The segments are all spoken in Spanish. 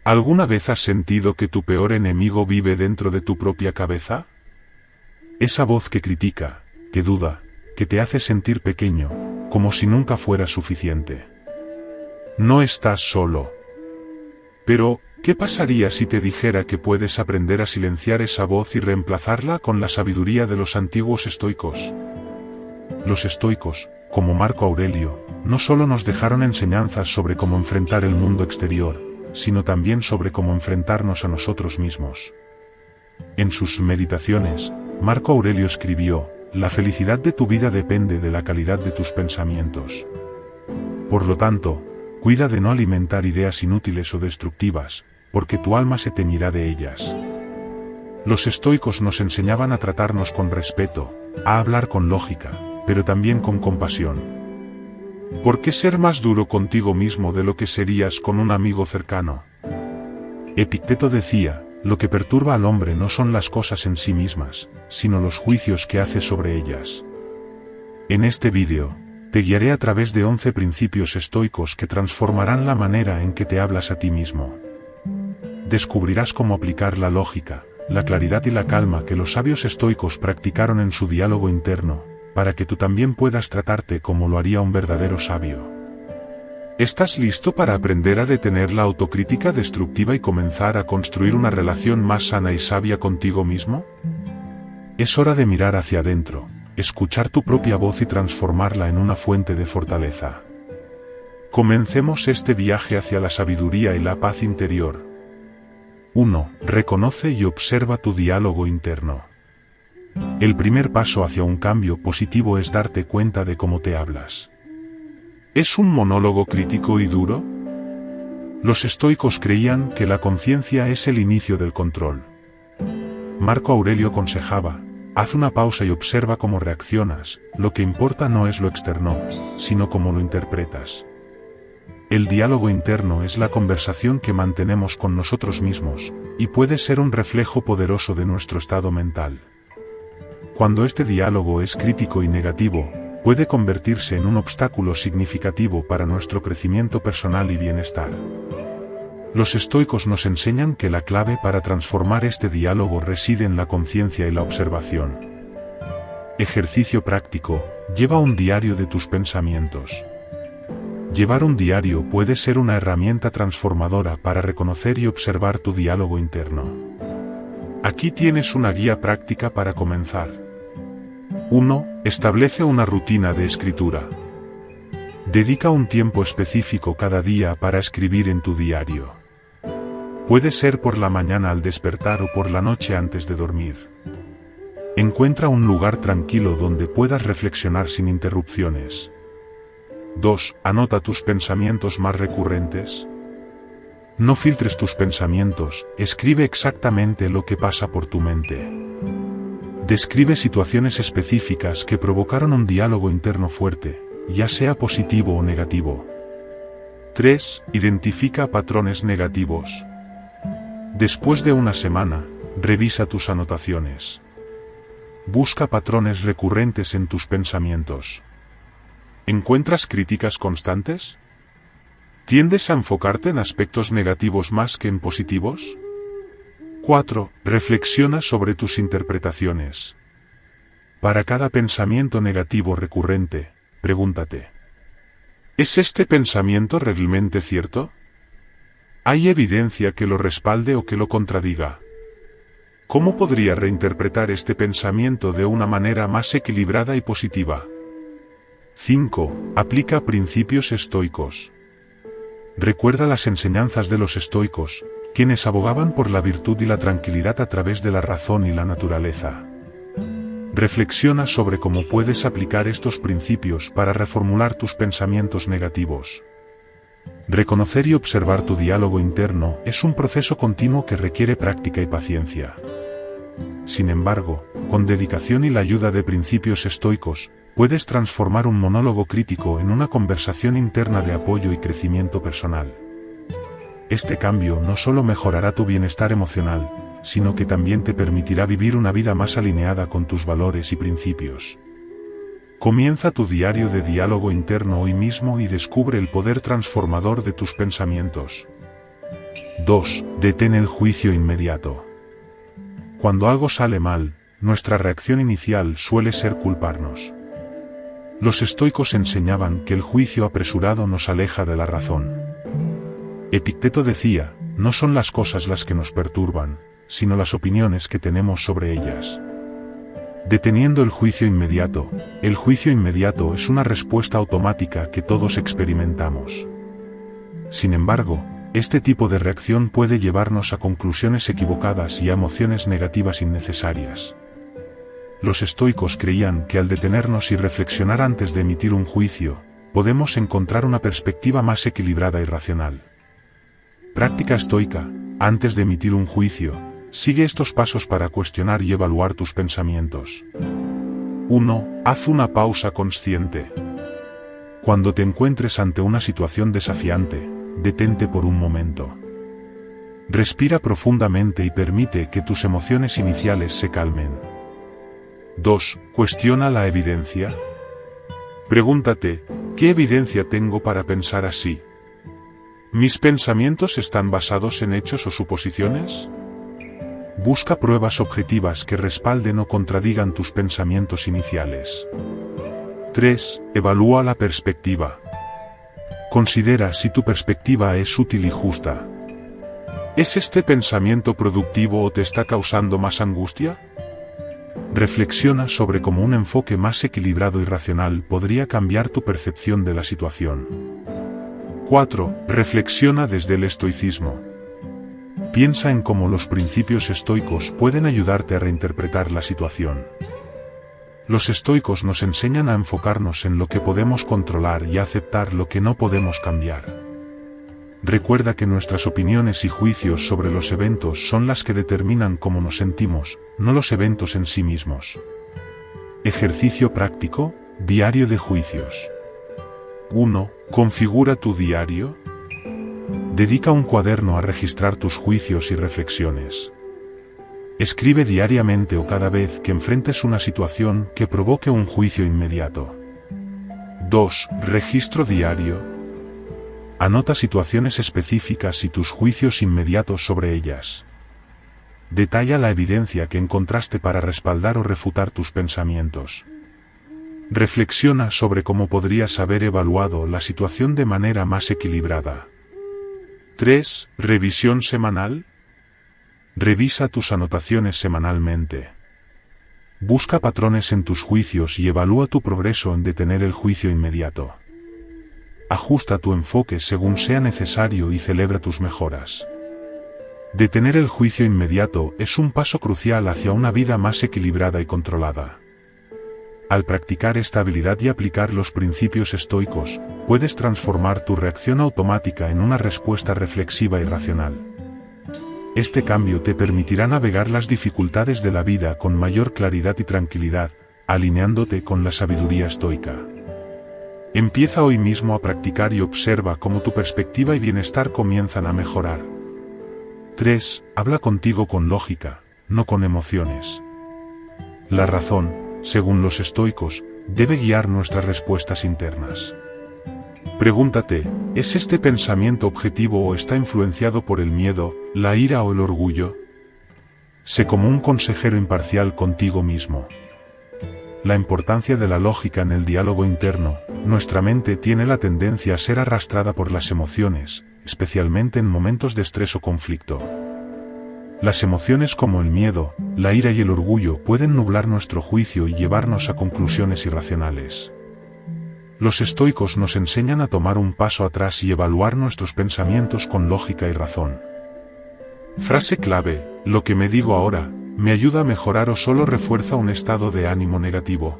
¿Alguna vez has sentido que tu peor enemigo vive dentro de tu propia cabeza? Esa voz que critica, que duda, que te hace sentir pequeño, como si nunca fuera suficiente. No estás solo. Pero, ¿qué pasaría si te dijera que puedes aprender a silenciar esa voz y reemplazarla con la sabiduría de los antiguos estoicos? Los estoicos, como Marco Aurelio, no solo nos dejaron enseñanzas sobre cómo enfrentar el mundo exterior, sino también sobre cómo enfrentarnos a nosotros mismos. En sus meditaciones, Marco Aurelio escribió: la felicidad de tu vida depende de la calidad de tus pensamientos. Por lo tanto, cuida de no alimentar ideas inútiles o destructivas, porque tu alma se teñirá de ellas. Los estoicos nos enseñaban a tratarnos con respeto, a hablar con lógica, pero también con compasión. ¿Por qué ser más duro contigo mismo de lo que serías con un amigo cercano? Epicteto decía: lo que perturba al hombre no son las cosas en sí mismas, sino los juicios que hace sobre ellas. En este vídeo, te guiaré a través de 11 principios estoicos que transformarán la manera en que te hablas a ti mismo. Descubrirás cómo aplicar la lógica, la claridad y la calma que los sabios estoicos practicaron en su diálogo interno, para que tú también puedas tratarte como lo haría un verdadero sabio. ¿Estás listo para aprender a detener la autocrítica destructiva y comenzar a construir una relación más sana y sabia contigo mismo? Es hora de mirar hacia adentro, escuchar tu propia voz y transformarla en una fuente de fortaleza. Comencemos este viaje hacia la sabiduría y la paz interior. 1. Reconoce y observa tu diálogo interno. El primer paso hacia un cambio positivo es darte cuenta de cómo te hablas. ¿Es un monólogo crítico y duro? Los estoicos creían que la conciencia es el inicio del control. Marco Aurelio aconsejaba: haz una pausa y observa cómo reaccionas, lo que importa no es lo externo, sino cómo lo interpretas. El diálogo interno es la conversación que mantenemos con nosotros mismos, y puede ser un reflejo poderoso de nuestro estado mental. Cuando este diálogo es crítico y negativo, puede convertirse en un obstáculo significativo para nuestro crecimiento personal y bienestar. Los estoicos nos enseñan que la clave para transformar este diálogo reside en la conciencia y la observación. Ejercicio práctico: lleva un diario de tus pensamientos. Llevar un diario puede ser una herramienta transformadora para reconocer y observar tu diálogo interno. Aquí tienes una guía práctica para comenzar. 1. Establece una rutina de escritura. Dedica un tiempo específico cada día para escribir en tu diario. Puede ser por la mañana al despertar o por la noche antes de dormir. Encuentra un lugar tranquilo donde puedas reflexionar sin interrupciones. 2. Anota tus pensamientos más recurrentes. No filtres tus pensamientos, escribe exactamente lo que pasa por tu mente. Describe situaciones específicas que provocaron un diálogo interno fuerte, ya sea positivo o negativo. 3. Identifica patrones negativos. Después de una semana, revisa tus anotaciones. Busca patrones recurrentes en tus pensamientos. ¿Encuentras críticas constantes? ¿Tiendes a enfocarte en aspectos negativos más que en positivos? 4. Reflexiona sobre tus interpretaciones. Para cada pensamiento negativo recurrente, pregúntate: ¿es este pensamiento realmente cierto? ¿Hay evidencia que lo respalde o que lo contradiga? ¿Cómo podría reinterpretar este pensamiento de una manera más equilibrada y positiva? 5. Aplica principios estoicos. Recuerda las enseñanzas de los estoicos, quienes abogaban por la virtud y la tranquilidad a través de la razón y la naturaleza. Reflexiona sobre cómo puedes aplicar estos principios para reformular tus pensamientos negativos. Reconocer y observar tu diálogo interno es un proceso continuo que requiere práctica y paciencia. Sin embargo, con dedicación y la ayuda de principios estoicos, puedes transformar un monólogo crítico en una conversación interna de apoyo y crecimiento personal. Este cambio no solo mejorará tu bienestar emocional, sino que también te permitirá vivir una vida más alineada con tus valores y principios. Comienza tu diario de diálogo interno hoy mismo y descubre el poder transformador de tus pensamientos. 2. Detén el juicio inmediato. Cuando algo sale mal, nuestra reacción inicial suele ser culparnos. Los estoicos enseñaban que el juicio apresurado nos aleja de la razón. Epicteto decía, no son las cosas las que nos perturban, sino las opiniones que tenemos sobre ellas. Deteniendo el juicio inmediato es una respuesta automática que todos experimentamos. Sin embargo, este tipo de reacción puede llevarnos a conclusiones equivocadas y a emociones negativas innecesarias. Los estoicos creían que al detenernos y reflexionar antes de emitir un juicio, podemos encontrar una perspectiva más equilibrada y racional. Práctica estoica. Antes de emitir un juicio, sigue estos pasos para cuestionar y evaluar tus pensamientos. 1. Haz una pausa consciente. Cuando te encuentres ante una situación desafiante, detente por un momento. Respira profundamente y permite que tus emociones iniciales se calmen. 2. Cuestiona la evidencia. Pregúntate, ¿qué evidencia tengo para pensar así? ¿Mis pensamientos están basados en hechos o suposiciones? Busca pruebas objetivas que respalden o contradigan tus pensamientos iniciales. 3. Evalúa la perspectiva. Considera si tu perspectiva es útil y justa. ¿Es este pensamiento productivo o te está causando más angustia? Reflexiona sobre cómo un enfoque más equilibrado y racional podría cambiar tu percepción de la situación. 4. Reflexiona desde el estoicismo. Piensa en cómo los principios estoicos pueden ayudarte a reinterpretar la situación. Los estoicos nos enseñan a enfocarnos en lo que podemos controlar y a aceptar lo que no podemos cambiar. Recuerda que nuestras opiniones y juicios sobre los eventos son las que determinan cómo nos sentimos, no los eventos en sí mismos. Ejercicio práctico, diario de juicios. 1. Configura tu diario. Dedica un cuaderno a registrar tus juicios y reflexiones. Escribe diariamente o cada vez que enfrentes una situación que provoque un juicio inmediato. 2. Registro diario. Anota situaciones específicas y tus juicios inmediatos sobre ellas. Detalla la evidencia que encontraste para respaldar o refutar tus pensamientos. Reflexiona sobre cómo podrías haber evaluado la situación de manera más equilibrada. 3. Revisión semanal. Revisa tus anotaciones semanalmente. Busca patrones en tus juicios y evalúa tu progreso en detener el juicio inmediato. Ajusta tu enfoque según sea necesario y celebra tus mejoras. Detener el juicio inmediato es un paso crucial hacia una vida más equilibrada y controlada. Al practicar esta habilidad y aplicar los principios estoicos, puedes transformar tu reacción automática en una respuesta reflexiva y racional. Este cambio te permitirá navegar las dificultades de la vida con mayor claridad y tranquilidad, alineándote con la sabiduría estoica. Empieza hoy mismo a practicar y observa cómo tu perspectiva y bienestar comienzan a mejorar. 3. Habla contigo con lógica, no con emociones. La razón, según los estoicos, debe guiar nuestras respuestas internas. Pregúntate, ¿es este pensamiento objetivo o está influenciado por el miedo, la ira o el orgullo? Sé como un consejero imparcial contigo mismo. La importancia de la lógica en el diálogo interno. Nuestra mente tiene la tendencia a ser arrastrada por las emociones, especialmente en momentos de estrés o conflicto. Las emociones como el miedo, la ira y el orgullo pueden nublar nuestro juicio y llevarnos a conclusiones irracionales. Los estoicos nos enseñan a tomar un paso atrás y evaluar nuestros pensamientos con lógica y razón. Frase clave: lo que me digo ahora, ¿me ayuda a mejorar o solo refuerza un estado de ánimo negativo?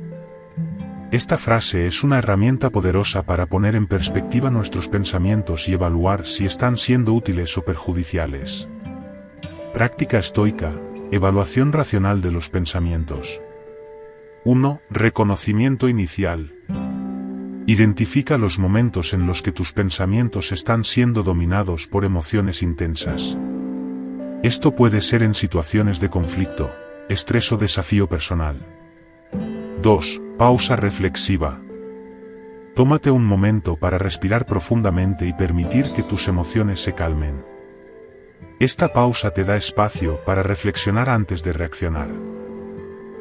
Esta frase es una herramienta poderosa para poner en perspectiva nuestros pensamientos y evaluar si están siendo útiles o perjudiciales. Práctica estoica, evaluación racional de los pensamientos. 1. Reconocimiento inicial. Identifica los momentos en los que tus pensamientos están siendo dominados por emociones intensas. Esto puede ser en situaciones de conflicto, estrés o desafío personal. 2. Pausa reflexiva. Tómate un momento para respirar profundamente y permitir que tus emociones se calmen. Esta pausa te da espacio para reflexionar antes de reaccionar.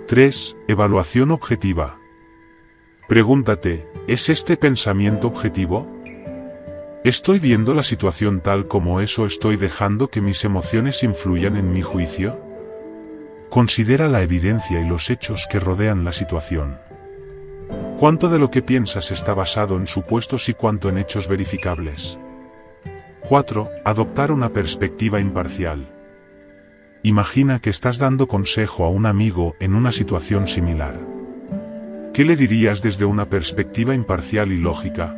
3. Evaluación objetiva. Pregúntate, ¿es este pensamiento objetivo? ¿Estoy viendo la situación tal como es o estoy dejando que mis emociones influyan en mi juicio? Considera la evidencia y los hechos que rodean la situación. ¿Cuánto de lo que piensas está basado en supuestos y cuánto en hechos verificables? 4. Adoptar una perspectiva imparcial. Imagina que estás dando consejo a un amigo en una situación similar. ¿Qué le dirías desde una perspectiva imparcial y lógica?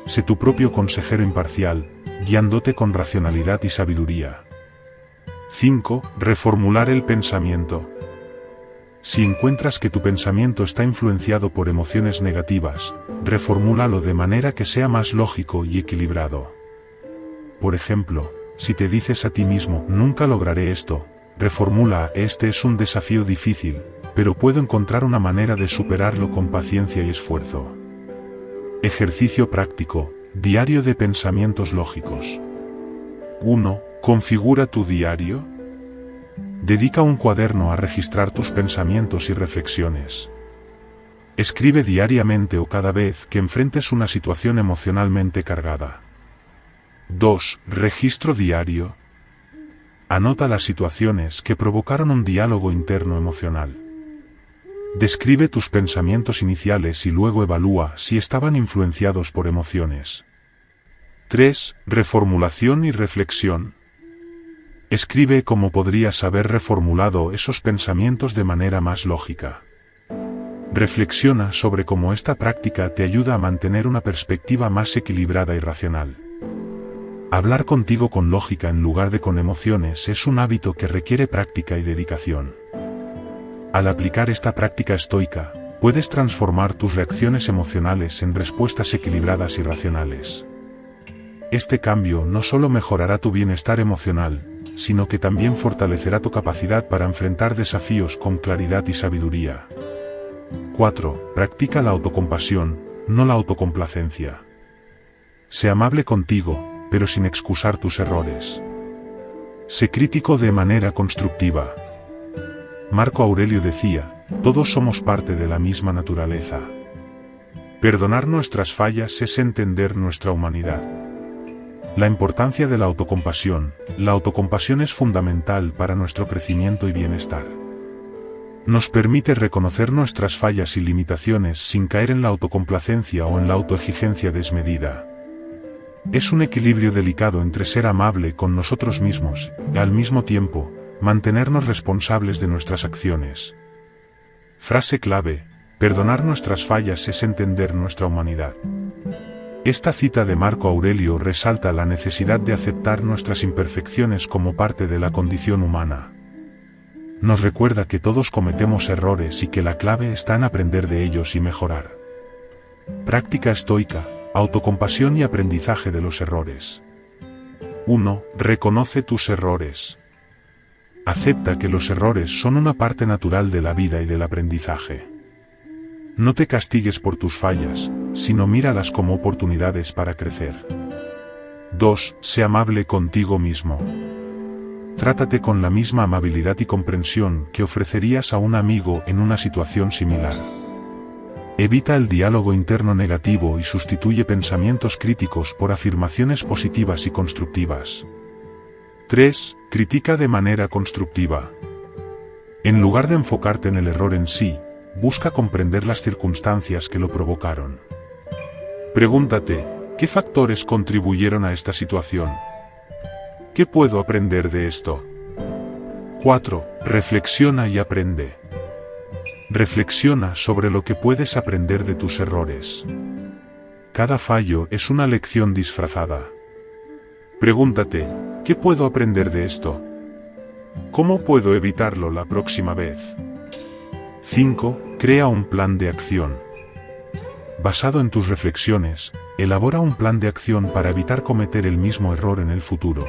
Sé tu propio consejero imparcial, guiándote con racionalidad y sabiduría. 5. Reformular el pensamiento. Si encuentras que tu pensamiento está influenciado por emociones negativas, reformúlalo de manera que sea más lógico y equilibrado. Por ejemplo, si te dices a ti mismo, nunca lograré esto, reformula, este es un desafío difícil, pero puedo encontrar una manera de superarlo con paciencia y esfuerzo. Ejercicio práctico, diario de pensamientos lógicos. 1. Configura tu diario. Dedica un cuaderno a registrar tus pensamientos y reflexiones. Escribe diariamente o cada vez que enfrentes una situación emocionalmente cargada. 2. Registro diario. Anota las situaciones que provocaron un diálogo interno emocional. Describe tus pensamientos iniciales y luego evalúa si estaban influenciados por emociones. 3. Reformulación y reflexión. Escribe cómo podrías haber reformulado esos pensamientos de manera más lógica. Reflexiona sobre cómo esta práctica te ayuda a mantener una perspectiva más equilibrada y racional. Hablar contigo con lógica en lugar de con emociones es un hábito que requiere práctica y dedicación. Al aplicar esta práctica estoica, puedes transformar tus reacciones emocionales en respuestas equilibradas y racionales. Este cambio no solo mejorará tu bienestar emocional, sino que también fortalecerá tu capacidad para enfrentar desafíos con claridad y sabiduría. 4. Practica la autocompasión, no la autocomplacencia. Sé amable contigo, pero sin excusar tus errores. Sé crítico de manera constructiva. Marco Aurelio decía, todos somos parte de la misma naturaleza. Perdonar nuestras fallas es entender nuestra humanidad. La importancia de la autocompasión es fundamental para nuestro crecimiento y bienestar. Nos permite reconocer nuestras fallas y limitaciones sin caer en la autocomplacencia o en la autoexigencia desmedida. Es un equilibrio delicado entre ser amable con nosotros mismos y, al mismo tiempo, mantenernos responsables de nuestras acciones. Frase clave: perdonar nuestras fallas es entender nuestra humanidad. Esta cita de Marco Aurelio resalta la necesidad de aceptar nuestras imperfecciones como parte de la condición humana. Nos recuerda que todos cometemos errores y que la clave está en aprender de ellos y mejorar. Práctica estoica, autocompasión y aprendizaje de los errores. 1. Reconoce tus errores. Acepta que los errores son una parte natural de la vida y del aprendizaje. No te castigues por tus fallas, sino míralas como oportunidades para crecer. 2. Sé amable contigo mismo. Trátate con la misma amabilidad y comprensión que ofrecerías a un amigo en una situación similar. Evita el diálogo interno negativo y sustituye pensamientos críticos por afirmaciones positivas y constructivas. 3. Critica de manera constructiva. En lugar de enfocarte en el error en sí, busca comprender las circunstancias que lo provocaron. Pregúntate, ¿qué factores contribuyeron a esta situación? ¿Qué puedo aprender de esto? 4. Reflexiona y aprende. Reflexiona sobre lo que puedes aprender de tus errores. Cada fallo es una lección disfrazada. Pregúntate, ¿qué puedo aprender de esto? ¿Cómo puedo evitarlo la próxima vez? 5. Crea un plan de acción. Basado en tus reflexiones, elabora un plan de acción para evitar cometer el mismo error en el futuro.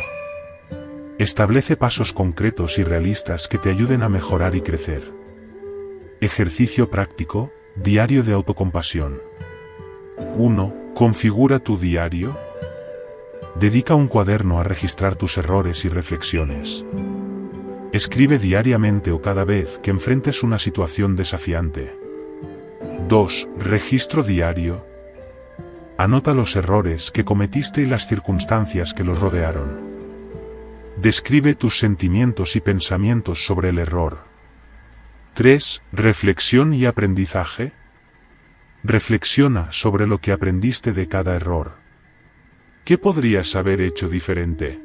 Establece pasos concretos y realistas que te ayuden a mejorar y crecer. Ejercicio práctico, diario de autocompasión. 1. Configura tu diario. Dedica un cuaderno a registrar tus errores y reflexiones. Escribe diariamente o cada vez que enfrentes una situación desafiante. 2. Registro diario. Anota los errores que cometiste y las circunstancias que los rodearon. Describe tus sentimientos y pensamientos sobre el error. 3. Reflexión y aprendizaje. Reflexiona sobre lo que aprendiste de cada error. ¿Qué podrías haber hecho diferente?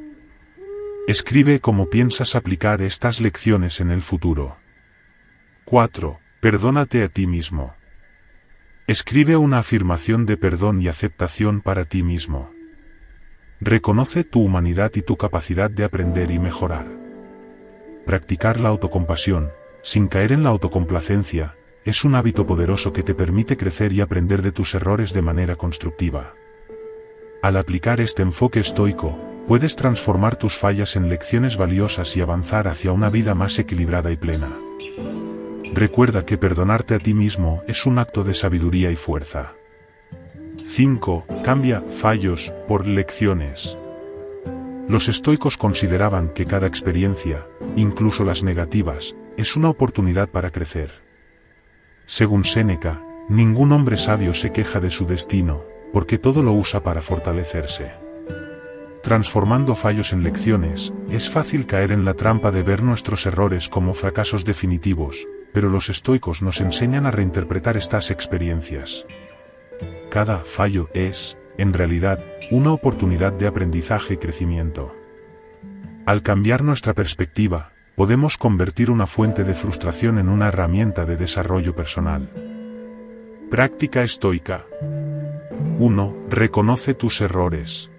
Escribe cómo piensas aplicar estas lecciones en el futuro. 4. Perdónate a ti mismo. Escribe una afirmación de perdón y aceptación para ti mismo. Reconoce tu humanidad y tu capacidad de aprender y mejorar. Practicar la autocompasión, sin caer en la autocomplacencia, es un hábito poderoso que te permite crecer y aprender de tus errores de manera constructiva. Al aplicar este enfoque estoico, puedes transformar tus fallas en lecciones valiosas y avanzar hacia una vida más equilibrada y plena. Recuerda que perdonarte a ti mismo es un acto de sabiduría y fuerza. 5. Cambia fallos por lecciones. Los estoicos consideraban que cada experiencia, incluso las negativas, es una oportunidad para crecer. Según Séneca, ningún hombre sabio se queja de su destino, porque todo lo usa para fortalecerse. Transformando fallos en lecciones, es fácil caer en la trampa de ver nuestros errores como fracasos definitivos, pero los estoicos nos enseñan a reinterpretar estas experiencias. Cada fallo es, en realidad, una oportunidad de aprendizaje y crecimiento. Al cambiar nuestra perspectiva, podemos convertir una fuente de frustración en una herramienta de desarrollo personal. Práctica estoica. 1. Reconoce tus errores.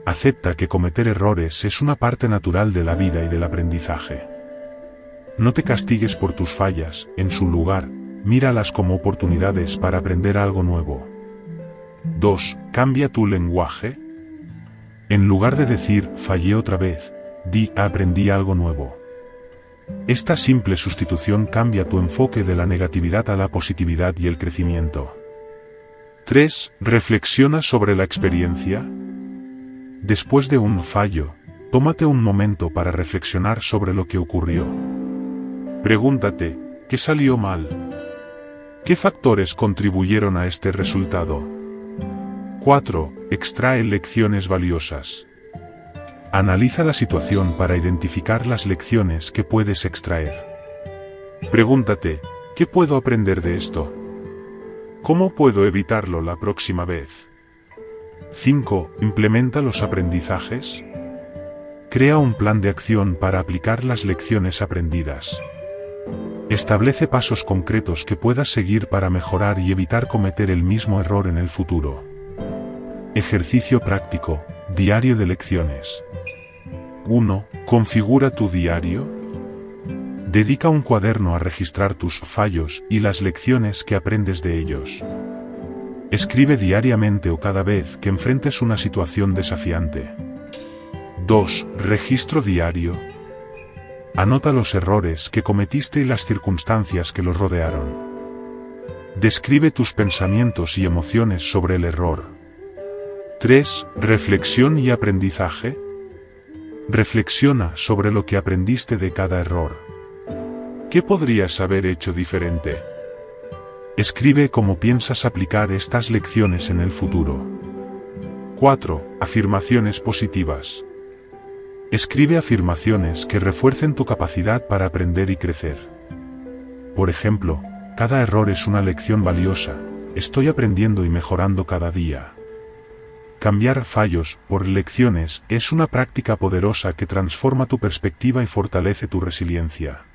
Acepta que cometer errores es una parte natural de la vida y del aprendizaje. No te castigues por tus fallas, en su lugar, míralas como oportunidades para aprender algo nuevo. 2. Cambia tu lenguaje. En lugar de decir, fallé otra vez, di, aprendí algo nuevo. Esta simple sustitución cambia tu enfoque de la negatividad a la positividad y el crecimiento. 3. Reflexiona sobre la experiencia. Después de un fallo, tómate un momento para reflexionar sobre lo que ocurrió. Pregúntate, ¿qué salió mal? ¿Qué factores contribuyeron a este resultado? 4. Extrae lecciones valiosas. Analiza la situación para identificar las lecciones que puedes extraer. Pregúntate, ¿qué puedo aprender de esto? ¿Cómo puedo evitarlo la próxima vez? 5. Implementa los aprendizajes. Crea un plan de acción para aplicar las lecciones aprendidas. Establece pasos concretos que puedas seguir para mejorar y evitar cometer el mismo error en el futuro. Ejercicio práctico, diario de lecciones. 1. Configura tu diario. Dedica un cuaderno a registrar tus fallos y las lecciones que aprendes de ellos. Escribe diariamente o cada vez que enfrentes una situación desafiante. 2. Registro diario. Anota los errores que cometiste y las circunstancias que los rodearon. Describe tus pensamientos y emociones sobre el error. 3. Reflexión y aprendizaje. Reflexiona sobre lo que aprendiste de cada error. ¿Qué podrías haber hecho diferente? Escribe cómo piensas aplicar estas lecciones en el futuro. 4. Afirmaciones positivas. Escribe afirmaciones que refuercen tu capacidad para aprender y crecer. Por ejemplo, cada error es una lección valiosa, estoy aprendiendo y mejorando cada día. Cambiar fallos por lecciones es una práctica poderosa que transforma tu perspectiva y fortalece tu resiliencia.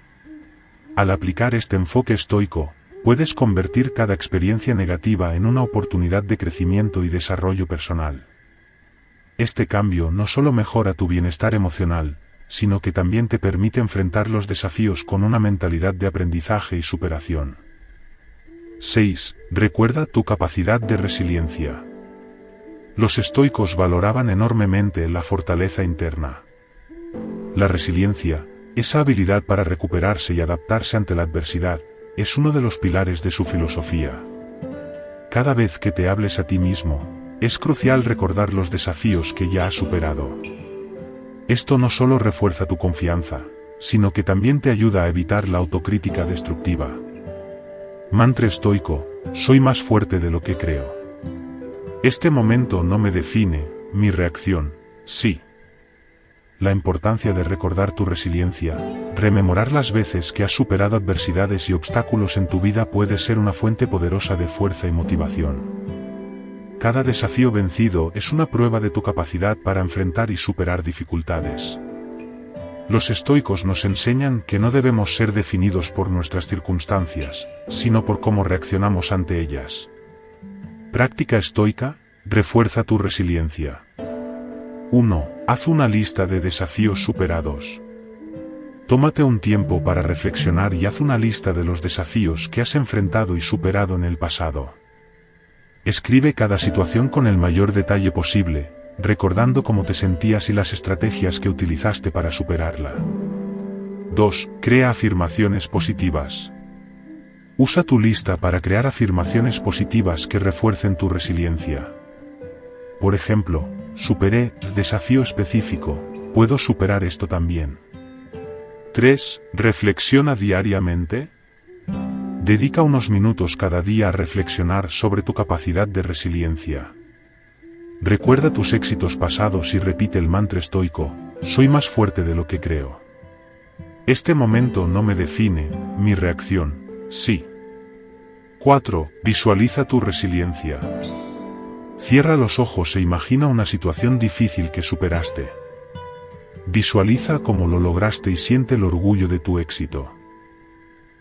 Al aplicar este enfoque estoico, puedes convertir cada experiencia negativa en una oportunidad de crecimiento y desarrollo personal. Este cambio no solo mejora tu bienestar emocional, sino que también te permite enfrentar los desafíos con una mentalidad de aprendizaje y superación. 6. Recuerda tu capacidad de resiliencia. Los estoicos valoraban enormemente la fortaleza interna. La resiliencia, esa habilidad para recuperarse y adaptarse ante la adversidad, es uno de los pilares de su filosofía. Cada vez que te hables a ti mismo, Es crucial recordar los desafíos que ya has superado. Esto no solo refuerza tu confianza, sino que también te ayuda a evitar la autocrítica destructiva. Mantra estoico: soy más fuerte de lo que creo. Este momento no me define, mi reacción, sí. La importancia de recordar tu resiliencia, rememorar las veces que has superado adversidades y obstáculos en tu vida puede ser una fuente poderosa de fuerza y motivación. Cada desafío vencido es una prueba de tu capacidad para enfrentar y superar dificultades. Los estoicos nos enseñan que no debemos ser definidos por nuestras circunstancias, sino por cómo reaccionamos ante ellas. Práctica estoica: refuerza tu resiliencia. 1. Haz una lista de desafíos superados. Tómate un tiempo para reflexionar y haz una lista de los desafíos que has enfrentado y superado en el pasado. Escribe cada situación con el mayor detalle posible, recordando cómo te sentías y las estrategias que utilizaste para superarla. 2. Crea afirmaciones positivas. Usa tu lista para crear afirmaciones positivas que refuercen tu resiliencia. Por ejemplo, superé el desafío específico, puedo superar esto también. 3. Reflexiona diariamente. Dedica unos minutos cada día a reflexionar sobre tu capacidad de resiliencia. Recuerda tus éxitos pasados y repite el mantra estoico: soy más fuerte de lo que creo. Este momento no me define, mi reacción, sí. 4. Visualiza tu resiliencia. Cierra los ojos e imagina una situación difícil que superaste. Visualiza cómo lo lograste y siente el orgullo de tu éxito.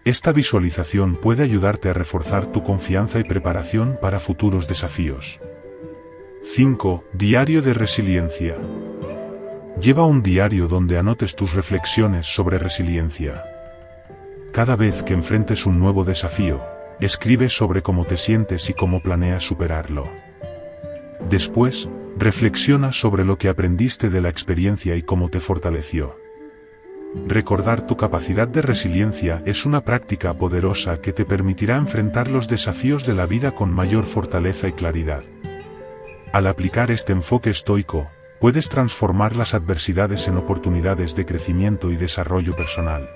Esta visualización puede ayudarte a reforzar tu confianza y preparación para futuros desafíos. 5. Diario de resiliencia. Lleva un diario donde anotes tus reflexiones sobre resiliencia. Cada vez que enfrentes un nuevo desafío, escribe sobre cómo te sientes y cómo planeas superarlo. Después, reflexiona sobre lo que aprendiste de la experiencia y cómo te fortaleció. Recordar tu capacidad de resiliencia es una práctica poderosa que te permitirá enfrentar los desafíos de la vida con mayor fortaleza y claridad. Al aplicar este enfoque estoico, puedes transformar las adversidades en oportunidades de crecimiento y desarrollo personal.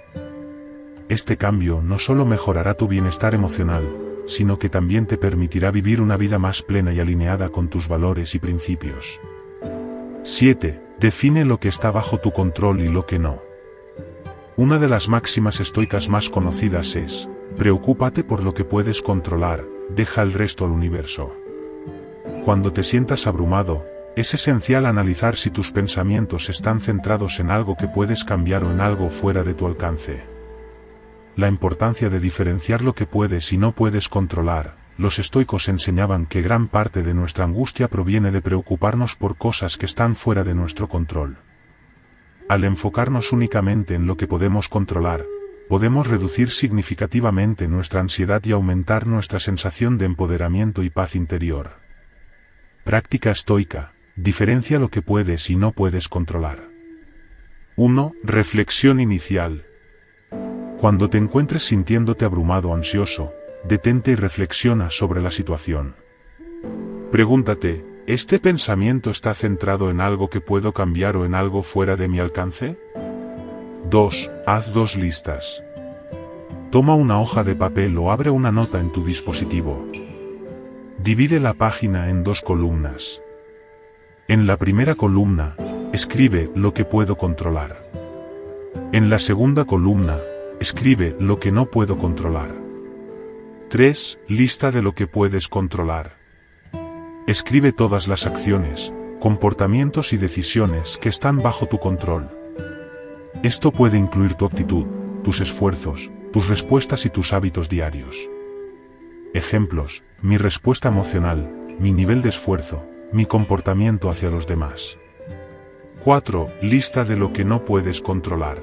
Este cambio no solo mejorará tu bienestar emocional, sino que también te permitirá vivir una vida más plena y alineada con tus valores y principios. 7. Define lo que está bajo tu control y lo que no. Una de las máximas estoicas más conocidas es: preocúpate por lo que puedes controlar, deja el resto al universo. Cuando te sientas abrumado, es esencial analizar si tus pensamientos están centrados en algo que puedes cambiar o en algo fuera de tu alcance. La importancia de diferenciar lo que puedes y no puedes controlar. Los estoicos enseñaban que gran parte de nuestra angustia proviene de preocuparnos por cosas que están fuera de nuestro control. Al enfocarnos únicamente en lo que podemos controlar, podemos reducir significativamente nuestra ansiedad y aumentar nuestra sensación de empoderamiento y paz interior. Práctica estoica: diferencia lo que puedes y no puedes controlar. 1. Reflexión inicial. Cuando te encuentres sintiéndote abrumado o ansioso, detente y reflexiona sobre la situación. Pregúntate: ¿este pensamiento está centrado en algo que puedo cambiar o en algo fuera de mi alcance? 2. Haz 2 listas. Toma una hoja de papel o abre una nota en tu dispositivo. Divide la página en 2 columnas. En la primera columna, escribe lo que puedo controlar. En la segunda columna, escribe lo que no puedo controlar. 3. Lista de lo que puedes controlar. Escribe todas las acciones, comportamientos y decisiones que están bajo tu control. Esto puede incluir tu actitud, tus esfuerzos, tus respuestas y tus hábitos diarios. Ejemplos: mi respuesta emocional, mi nivel de esfuerzo, mi comportamiento hacia los demás. 4. Lista de lo que no puedes controlar.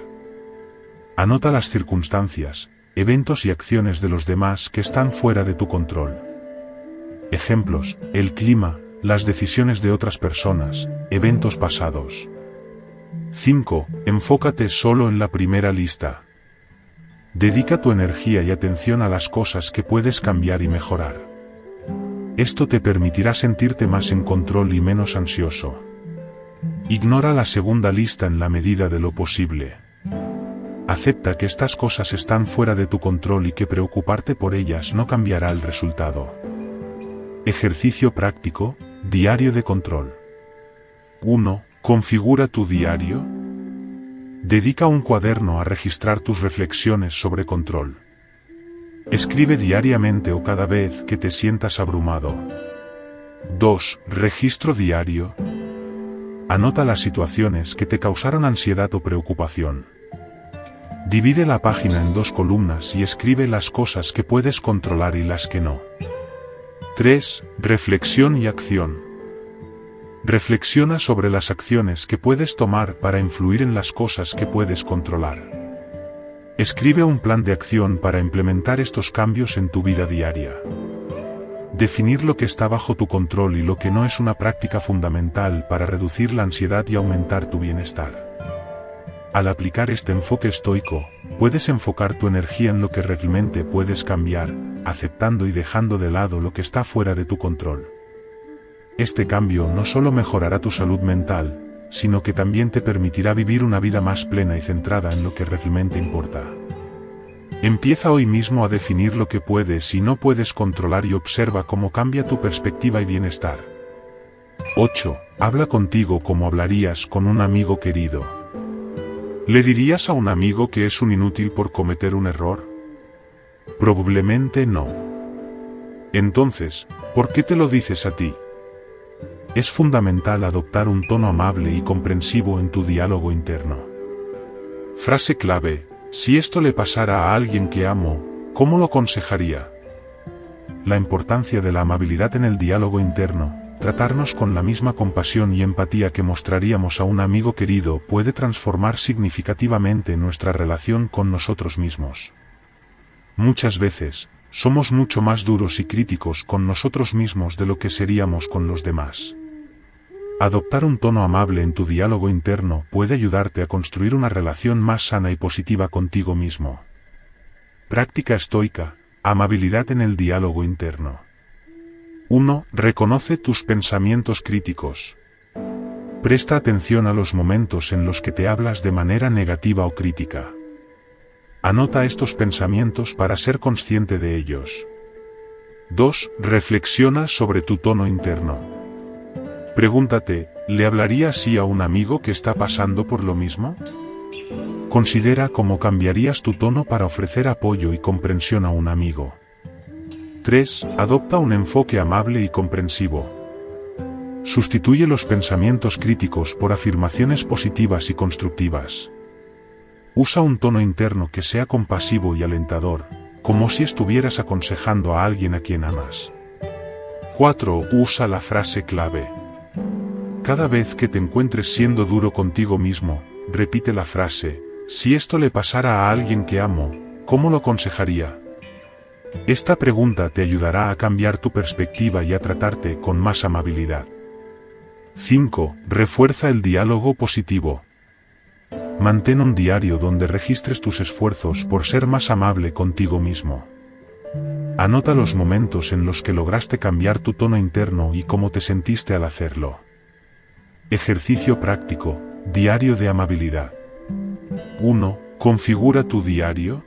Anota las circunstancias, eventos y acciones de los demás que están fuera de tu control. Ejemplos: el clima, las decisiones de otras personas, eventos pasados. 5. Enfócate solo en la primera lista. Dedica tu energía y atención a las cosas que puedes cambiar y mejorar. Esto te permitirá sentirte más en control y menos ansioso. Ignora la segunda lista en la medida de lo posible. Acepta que estas cosas están fuera de tu control y que preocuparte por ellas no cambiará el resultado. Ejercicio práctico, diario de control. 1. Configura tu diario. Dedica un cuaderno a registrar tus reflexiones sobre control. Escribe diariamente o cada vez que te sientas abrumado. 2. Registro diario. Anota las situaciones que te causaron ansiedad o preocupación. Divide la página en 2 columnas y escribe las cosas que puedes controlar y las que no. 3. Reflexión y acción. Reflexiona sobre las acciones que puedes tomar para influir en las cosas que puedes controlar. Escribe un plan de acción para implementar estos cambios en tu vida diaria. Definir lo que está bajo tu control y lo que no es una práctica fundamental para reducir la ansiedad y aumentar tu bienestar. Al aplicar este enfoque estoico, puedes enfocar tu energía en lo que realmente puedes cambiar, aceptando y dejando de lado lo que está fuera de tu control. Este cambio no solo mejorará tu salud mental, sino que también te permitirá vivir una vida más plena y centrada en lo que realmente importa. Empieza hoy mismo a definir lo que puedes y no puedes controlar y observa cómo cambia tu perspectiva y bienestar. 8. Habla contigo como hablarías con un amigo querido. ¿Le dirías a un amigo que es un inútil por cometer un error? Probablemente no. Entonces, ¿por qué te lo dices a ti? Es fundamental adoptar un tono amable y comprensivo en tu diálogo interno. Frase clave: si esto le pasara a alguien que amo, ¿cómo lo aconsejaría? La importancia de la amabilidad en el diálogo interno. Tratarnos con la misma compasión y empatía que mostraríamos a un amigo querido puede transformar significativamente nuestra relación con nosotros mismos. Muchas veces, somos mucho más duros y críticos con nosotros mismos de lo que seríamos con los demás. Adoptar un tono amable en tu diálogo interno puede ayudarte a construir una relación más sana y positiva contigo mismo. Práctica estoica, amabilidad en el diálogo interno. 1. Reconoce tus pensamientos críticos. Presta atención a los momentos en los que te hablas de manera negativa o crítica. Anota estos pensamientos para ser consciente de ellos. 2. Reflexiona sobre tu tono interno. Pregúntate, ¿le hablaría así a un amigo que está pasando por lo mismo? Considera cómo cambiarías tu tono para ofrecer apoyo y comprensión a un amigo. 3. Adopta un enfoque amable y comprensivo. Sustituye los pensamientos críticos por afirmaciones positivas y constructivas. Usa un tono interno que sea compasivo y alentador, como si estuvieras aconsejando a alguien a quien amas. 4. Usa la frase clave. Cada vez que te encuentres siendo duro contigo mismo, repite la frase: si esto le pasara a alguien que amo, ¿cómo lo aconsejaría? Esta pregunta te ayudará a cambiar tu perspectiva y a tratarte con más amabilidad. 5. Refuerza el diálogo positivo. Mantén un diario donde registres tus esfuerzos por ser más amable contigo mismo. Anota los momentos en los que lograste cambiar tu tono interno y cómo te sentiste al hacerlo. Ejercicio práctico, diario de amabilidad. 1. Configura tu diario.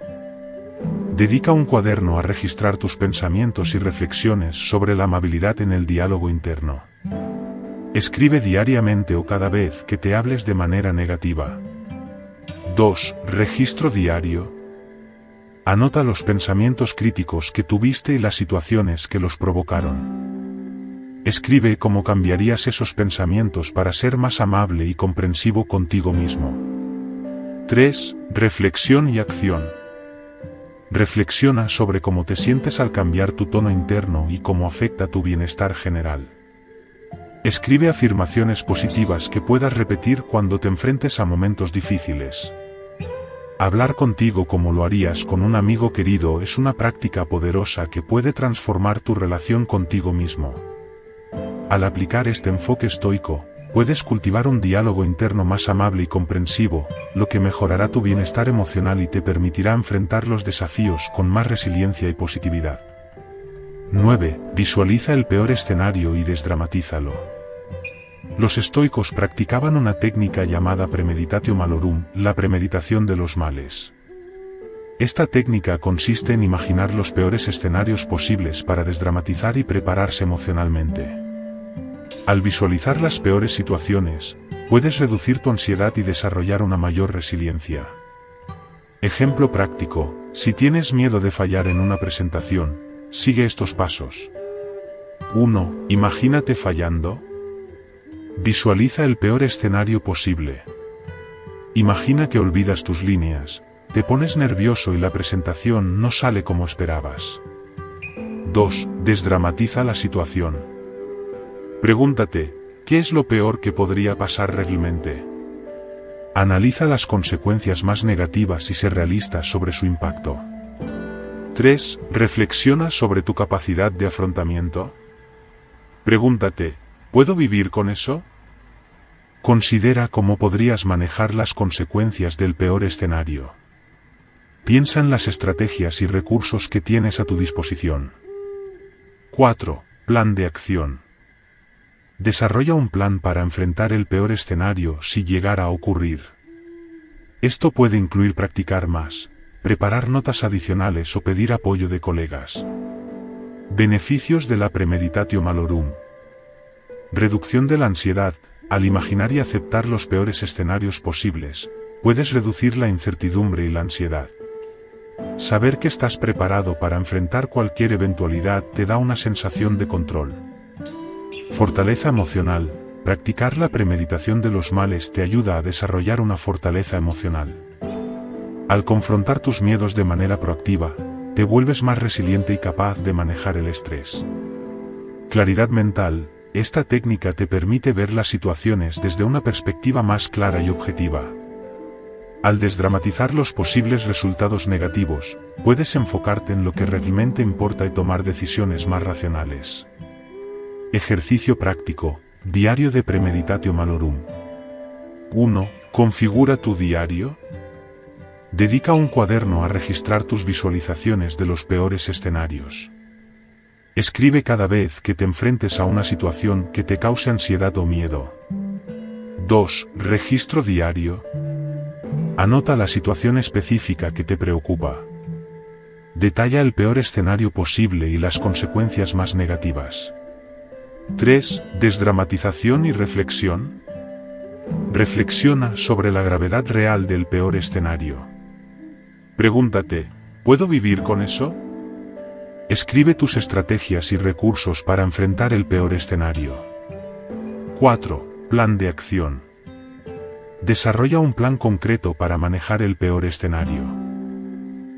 Dedica un cuaderno a registrar tus pensamientos y reflexiones sobre la amabilidad en el diálogo interno. Escribe diariamente o cada vez que te hables de manera negativa. 2. Registro diario. Anota los pensamientos críticos que tuviste y las situaciones que los provocaron. Escribe cómo cambiarías esos pensamientos para ser más amable y comprensivo contigo mismo. 3. Reflexión y acción. Reflexiona sobre cómo te sientes al cambiar tu tono interno y cómo afecta tu bienestar general. Escribe afirmaciones positivas que puedas repetir cuando te enfrentes a momentos difíciles. Hablar contigo como lo harías con un amigo querido es una práctica poderosa que puede transformar tu relación contigo mismo. Al aplicar este enfoque estoico, puedes cultivar un diálogo interno más amable y comprensivo, lo que mejorará tu bienestar emocional y te permitirá enfrentar los desafíos con más resiliencia y positividad. 9. Visualiza el peor escenario y desdramatízalo. Los estoicos practicaban una técnica llamada premeditatio malorum, la premeditación de los males. Esta técnica consiste en imaginar los peores escenarios posibles para desdramatizar y prepararse emocionalmente. Al visualizar las peores situaciones, puedes reducir tu ansiedad y desarrollar una mayor resiliencia. Ejemplo práctico: si tienes miedo de fallar en una presentación, sigue estos pasos. 1. Imagínate fallando. Visualiza el peor escenario posible. Imagina que olvidas tus líneas, te pones nervioso y la presentación no sale como esperabas. 2. Desdramatiza la situación. Pregúntate, ¿qué es lo peor que podría pasar realmente? Analiza las consecuencias más negativas y sé realista sobre su impacto. 3. Reflexiona sobre tu capacidad de afrontamiento. Pregúntate, ¿puedo vivir con eso? Considera cómo podrías manejar las consecuencias del peor escenario. Piensa en las estrategias y recursos que tienes a tu disposición. 4. Plan de acción. Desarrolla un plan para enfrentar el peor escenario si llegara a ocurrir. Esto puede incluir practicar más, preparar notas adicionales o pedir apoyo de colegas. Beneficios de la premeditatio malorum. Reducción de la ansiedad. Al imaginar y aceptar los peores escenarios posibles, puedes reducir la incertidumbre y la ansiedad. Saber que estás preparado para enfrentar cualquier eventualidad te da una sensación de control. Fortaleza emocional. Practicar la premeditación de los males te ayuda a desarrollar una fortaleza emocional. Al confrontar tus miedos de manera proactiva, te vuelves más resiliente y capaz de manejar el estrés. Claridad mental. Esta técnica te permite ver las situaciones desde una perspectiva más clara y objetiva. Al desdramatizar los posibles resultados negativos, puedes enfocarte en lo que realmente importa y tomar decisiones más racionales. Ejercicio práctico. Diario de premeditatio malorum. 1. Configura tu diario. Dedica un cuaderno a registrar tus visualizaciones de los peores escenarios. Escribe cada vez que te enfrentes a una situación que te cause ansiedad o miedo. 2. Registro diario. Anota la situación específica que te preocupa. Detalla el peor escenario posible y las consecuencias más negativas. 3. Desdramatización y reflexión. Reflexiona sobre la gravedad real del peor escenario. Pregúntate, ¿puedo vivir con eso? Escribe tus estrategias y recursos para enfrentar el peor escenario. 4. Plan de acción. Desarrolla un plan concreto para manejar el peor escenario.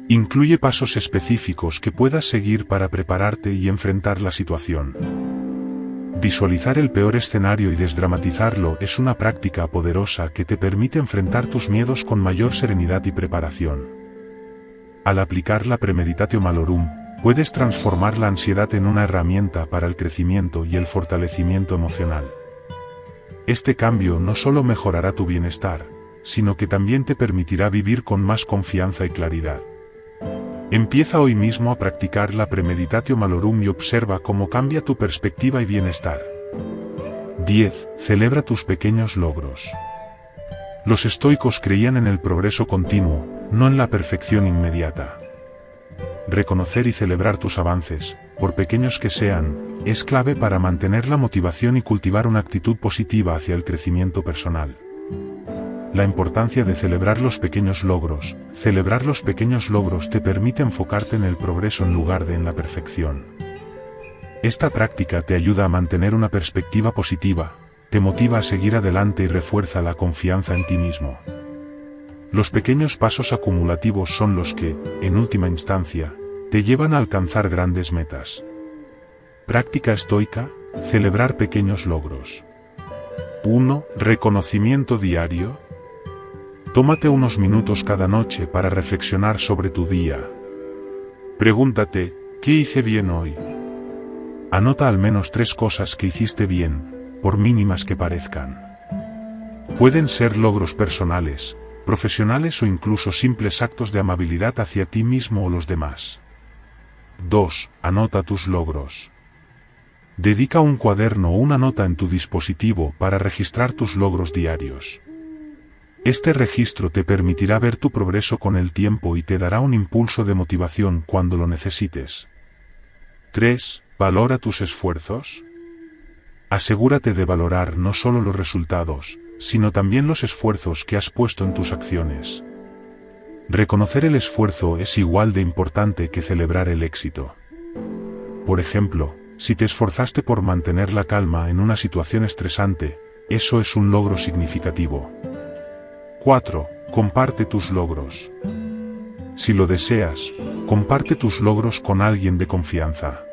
Incluye pasos específicos que puedas seguir para prepararte y enfrentar la situación. Visualizar el peor escenario y desdramatizarlo es una práctica poderosa que te permite enfrentar tus miedos con mayor serenidad y preparación. Al aplicar la premeditatio malorum, puedes transformar la ansiedad en una herramienta para el crecimiento y el fortalecimiento emocional. Este cambio no solo mejorará tu bienestar, sino que también te permitirá vivir con más confianza y claridad. Empieza hoy mismo a practicar la premeditatio malorum y observa cómo cambia tu perspectiva y bienestar. 10. Celebra tus pequeños logros. Los estoicos creían en el progreso continuo, no en la perfección inmediata. Reconocer y celebrar tus avances, por pequeños que sean, es clave para mantener la motivación y cultivar una actitud positiva hacia el crecimiento personal. La importancia de celebrar los pequeños logros te permite enfocarte en el progreso en lugar de en la perfección. Esta práctica te ayuda a mantener una perspectiva positiva, te motiva a seguir adelante y refuerza la confianza en ti mismo. Los pequeños pasos acumulativos son los que, en última instancia, te llevan a alcanzar grandes metas. Práctica estoica, celebrar pequeños logros. 1. Reconocimiento diario. Tómate unos minutos cada noche para reflexionar sobre tu día. Pregúntate, ¿qué hice bien hoy? Anota al menos 3 cosas que hiciste bien, por mínimas que parezcan. Pueden ser logros personales, profesionales o incluso simples actos de amabilidad hacia ti mismo o los demás. 2. Anota tus logros. Dedica un cuaderno o una nota en tu dispositivo para registrar tus logros diarios. Este registro te permitirá ver tu progreso con el tiempo y te dará un impulso de motivación cuando lo necesites. 3. Valora tus esfuerzos. Asegúrate de valorar no solo los resultados, sino también los esfuerzos que has puesto en tus acciones. Reconocer el esfuerzo es igual de importante que celebrar el éxito. Por ejemplo, si te esforzaste por mantener la calma en una situación estresante, eso es un logro significativo. 4. Comparte tus logros. Si lo deseas, comparte tus logros con alguien de confianza.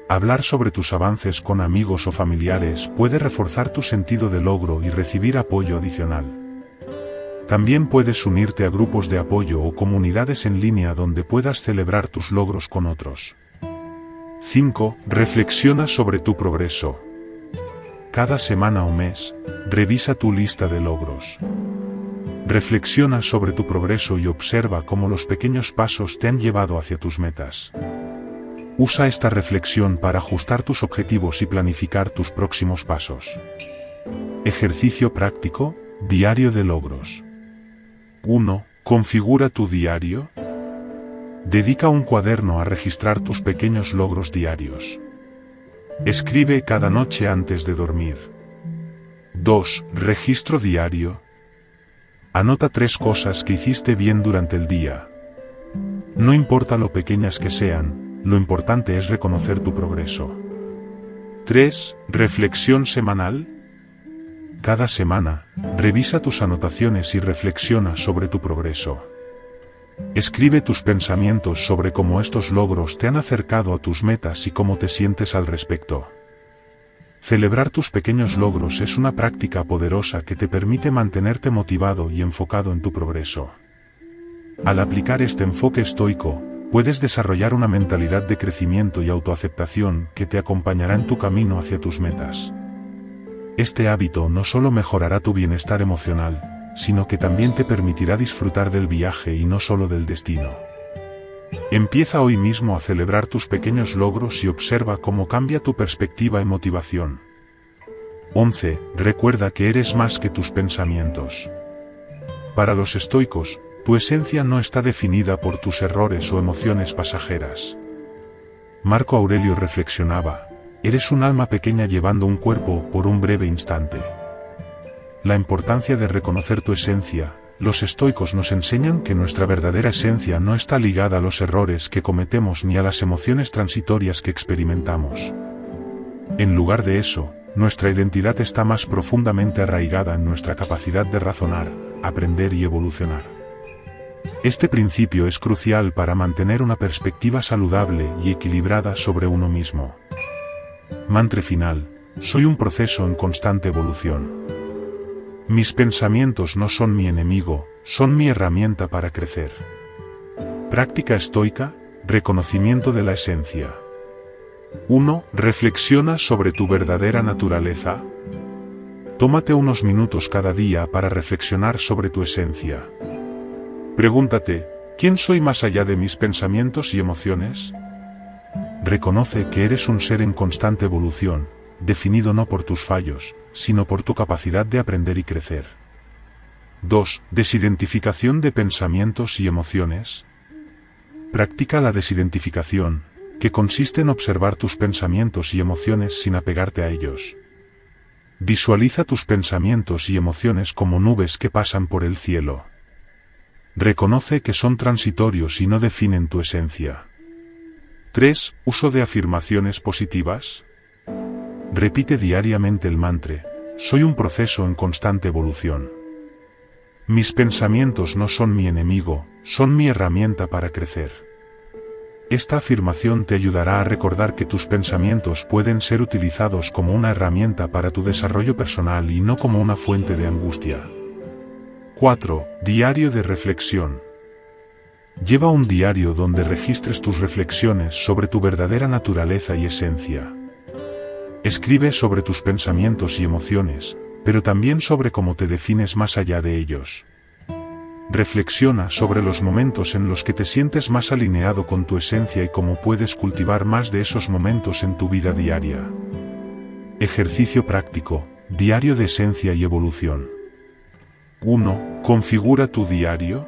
Hablar sobre tus avances con amigos o familiares puede reforzar tu sentido de logro y recibir apoyo adicional. También puedes unirte a grupos de apoyo o comunidades en línea donde puedas celebrar tus logros con otros. 5. Reflexiona sobre tu progreso. Cada semana o mes, revisa tu lista de logros. Reflexiona sobre tu progreso y observa cómo los pequeños pasos te han llevado hacia tus metas. Usa esta reflexión para ajustar tus objetivos y planificar tus próximos pasos. Ejercicio práctico, diario de logros. 1. Configura tu diario. Dedica un cuaderno a registrar tus pequeños logros diarios. Escribe cada noche antes de dormir. 2. Registro diario. Anota 3 cosas que hiciste bien durante el día. No importa lo pequeñas que sean, lo importante es reconocer tu progreso. 3. Reflexión semanal. Cada semana, revisa tus anotaciones y reflexiona sobre tu progreso. Escribe tus pensamientos sobre cómo estos logros te han acercado a tus metas y cómo te sientes al respecto. Celebrar tus pequeños logros es una práctica poderosa que te permite mantenerte motivado y enfocado en tu progreso. Al aplicar este enfoque estoico, puedes desarrollar una mentalidad de crecimiento y autoaceptación que te acompañará en tu camino hacia tus metas. Este hábito no solo mejorará tu bienestar emocional, sino que también te permitirá disfrutar del viaje y no solo del destino. Empieza hoy mismo a celebrar tus pequeños logros y observa cómo cambia tu perspectiva y motivación. 11. Recuerda que eres más que tus pensamientos. Para los estoicos, tu esencia no está definida por tus errores o emociones pasajeras. Marco Aurelio reflexionaba: eres un alma pequeña llevando un cuerpo por un breve instante. La importancia de reconocer tu esencia. Los estoicos nos enseñan que nuestra verdadera esencia no está ligada a los errores que cometemos ni a las emociones transitorias que experimentamos. En lugar de eso, nuestra identidad está más profundamente arraigada en nuestra capacidad de razonar, aprender y evolucionar. Este principio es crucial para mantener una perspectiva saludable y equilibrada sobre uno mismo. Mantra final: soy un proceso en constante evolución. Mis pensamientos no son mi enemigo, son mi herramienta para crecer. Práctica estoica, reconocimiento de la esencia. 1. Reflexiona sobre tu verdadera naturaleza. Tómate unos minutos cada día para reflexionar sobre tu esencia. Pregúntate: ¿quién soy más allá de mis pensamientos y emociones? Reconoce que eres un ser en constante evolución, definido no por tus fallos, sino por tu capacidad de aprender y crecer. 2. Desidentificación de pensamientos y emociones. Practica la desidentificación, que consiste en observar tus pensamientos y emociones sin apegarte a ellos. Visualiza tus pensamientos y emociones como nubes que pasan por el cielo. Reconoce que son transitorios y no definen tu esencia. 3. Uso de afirmaciones positivas. Repite diariamente el mantra: soy un proceso en constante evolución. Mis pensamientos no son mi enemigo, son mi herramienta para crecer. Esta afirmación te ayudará a recordar que tus pensamientos pueden ser utilizados como una herramienta para tu desarrollo personal y no como una fuente de angustia. 4. Diario de reflexión. Lleva un diario donde registres tus reflexiones sobre tu verdadera naturaleza y esencia. Escribe sobre tus pensamientos y emociones, pero también sobre cómo te defines más allá de ellos. Reflexiona sobre los momentos en los que te sientes más alineado con tu esencia y cómo puedes cultivar más de esos momentos en tu vida diaria. Ejercicio práctico, diario de esencia y evolución. 1. Configura tu diario.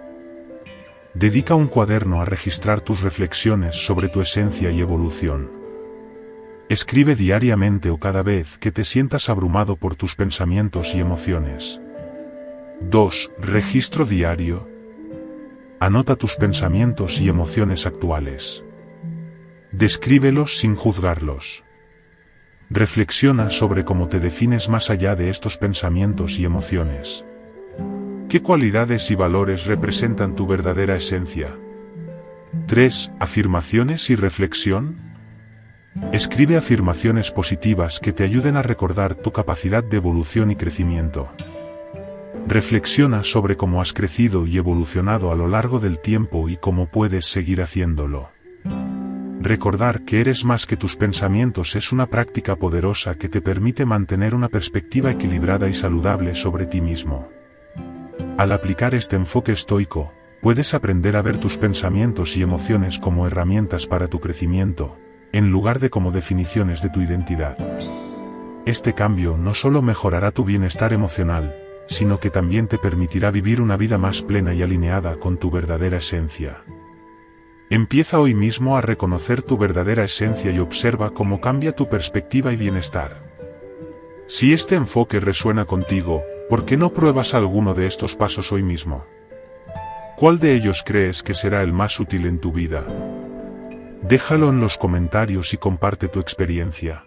Dedica un cuaderno a registrar tus reflexiones sobre tu esencia y evolución. Escribe diariamente o cada vez que te sientas abrumado por tus pensamientos y emociones. 2. Registro diario. Anota tus pensamientos y emociones actuales. Descríbelos sin juzgarlos. Reflexiona sobre cómo te defines más allá de estos pensamientos y emociones. ¿Qué cualidades y valores representan tu verdadera esencia? 3. Afirmaciones y reflexión. Escribe afirmaciones positivas que te ayuden a recordar tu capacidad de evolución y crecimiento. Reflexiona sobre cómo has crecido y evolucionado a lo largo del tiempo y cómo puedes seguir haciéndolo. Recordar que eres más que tus pensamientos es una práctica poderosa que te permite mantener una perspectiva equilibrada y saludable sobre ti mismo. Al aplicar este enfoque estoico, puedes aprender a ver tus pensamientos y emociones como herramientas para tu crecimiento, en lugar de como definiciones de tu identidad. Este cambio no solo mejorará tu bienestar emocional, sino que también te permitirá vivir una vida más plena y alineada con tu verdadera esencia. Empieza hoy mismo a reconocer tu verdadera esencia y observa cómo cambia tu perspectiva y bienestar. Si este enfoque resuena contigo, ¿por qué no pruebas alguno de estos pasos hoy mismo? ¿Cuál de ellos crees que será el más útil en tu vida? Déjalo en los comentarios y comparte tu experiencia.